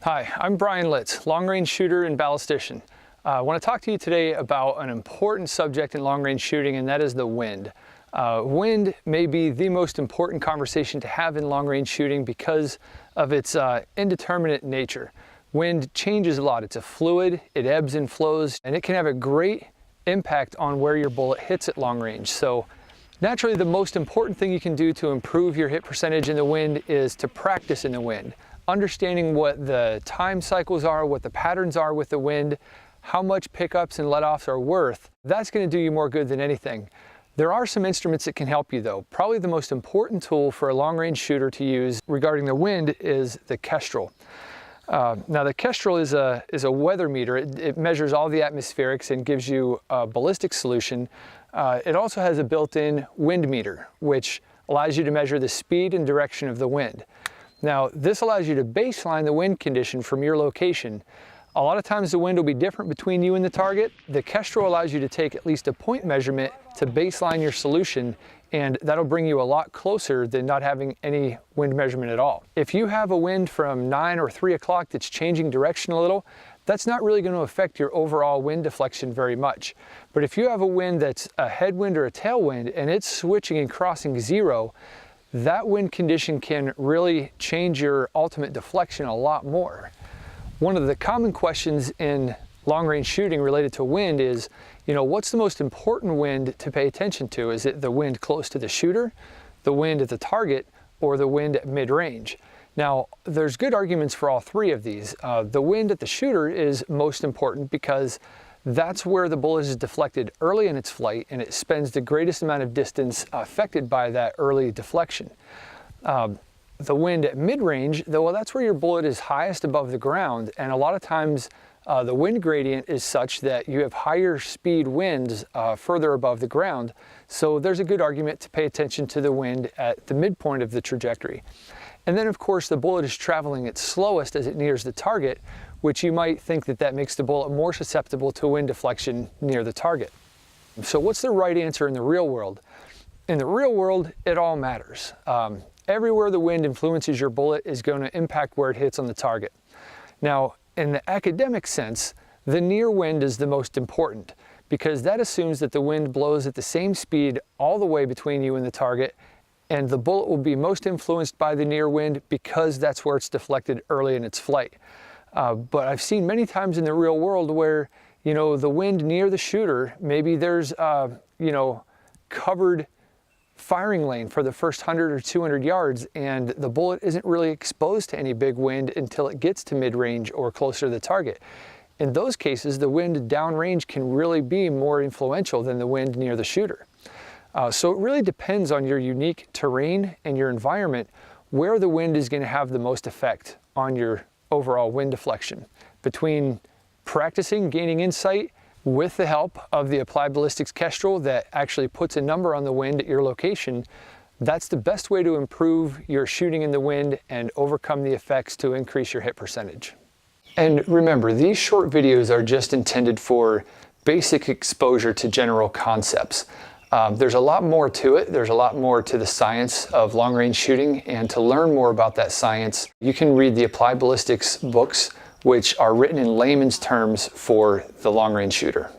Hi, I'm Brian Litz, long-range shooter and ballistician. I want to talk to you today about an important subject in long-range shooting, and that is the wind. Wind may be the most important conversation to have in long-range shooting because of its indeterminate nature. Wind changes a lot. It's a fluid, it ebbs and flows, and it can have a great impact on where your bullet hits at long range. So naturally, the most important thing you can do to improve your hit percentage in the wind is to practice in the wind. Understanding what the time cycles are, what the patterns are with the wind, how much pickups and letoffs are worth, that's going to do you more good than anything. There are some instruments that can help you though. Probably the most important tool for a long-range shooter to use regarding the wind is the Kestrel. Now the Kestrel is a weather meter. It measures all the atmospherics and gives you a ballistic solution. It also has a built-in wind meter, which allows you to measure the speed and direction of the wind. Now, this allows you to baseline the wind condition from your location. A lot of times the wind will be different between you and the target. The Kestrel allows you to take at least a point measurement to baseline your solution, and that'll bring you a lot closer than not having any wind measurement at all. If you have a wind from 9 or 3 o'clock that's changing direction a little, that's not really going to affect your overall wind deflection very much. But if you have a wind that's a headwind or a tailwind and it's switching and crossing zero, that wind condition can really change your ultimate deflection a lot more. One of the common questions in long-range shooting related to wind is, what's the most important wind to pay attention to? Is it the wind close to the shooter, the wind at the target, or the wind at mid-range? Now, there's good arguments for all three of these. The wind at the shooter is most important because that's where the bullet is deflected early in its flight, and it spends the greatest amount of distance affected by that early deflection. The wind at mid-range, though, that's where your bullet is highest above the ground, and a lot of times the wind gradient is such that you have higher speed winds further above the ground, so there's a good argument to pay attention to the wind at the midpoint of the trajectory. And then, of course, the bullet is traveling its slowest as it nears the target, which you might think that makes the bullet more susceptible to wind deflection near the target. So what's the right answer in the real world? In the real world, it all matters. Everywhere the wind influences your bullet is going to impact where it hits on the target. Now, in the academic sense, the near wind is the most important because that assumes that the wind blows at the same speed all the way between you and the target, and the bullet will be most influenced by the near wind because that's where it's deflected early in its flight. But I've seen many times in the real world where, the wind near the shooter, maybe there's, covered firing lane for the first 100 or 200 yards, and the bullet isn't really exposed to any big wind until it gets to mid-range or closer to the target. In those cases, the wind downrange can really be more influential than the wind near the shooter. So it really depends on your unique terrain and your environment where the wind is going to have the most effect on your overall wind deflection. Between practicing, gaining insight with the help of the Applied Ballistics Kestrel that actually puts a number on the wind at your location, that's the best way to improve your shooting in the wind and overcome the effects to increase your hit percentage. And remember, these short videos are just intended for basic exposure to general concepts. There's a lot more to it. There's a lot more to the science of long-range shooting, and to learn more about that science, you can read the Applied Ballistics books, which are written in layman's terms for the long-range shooter.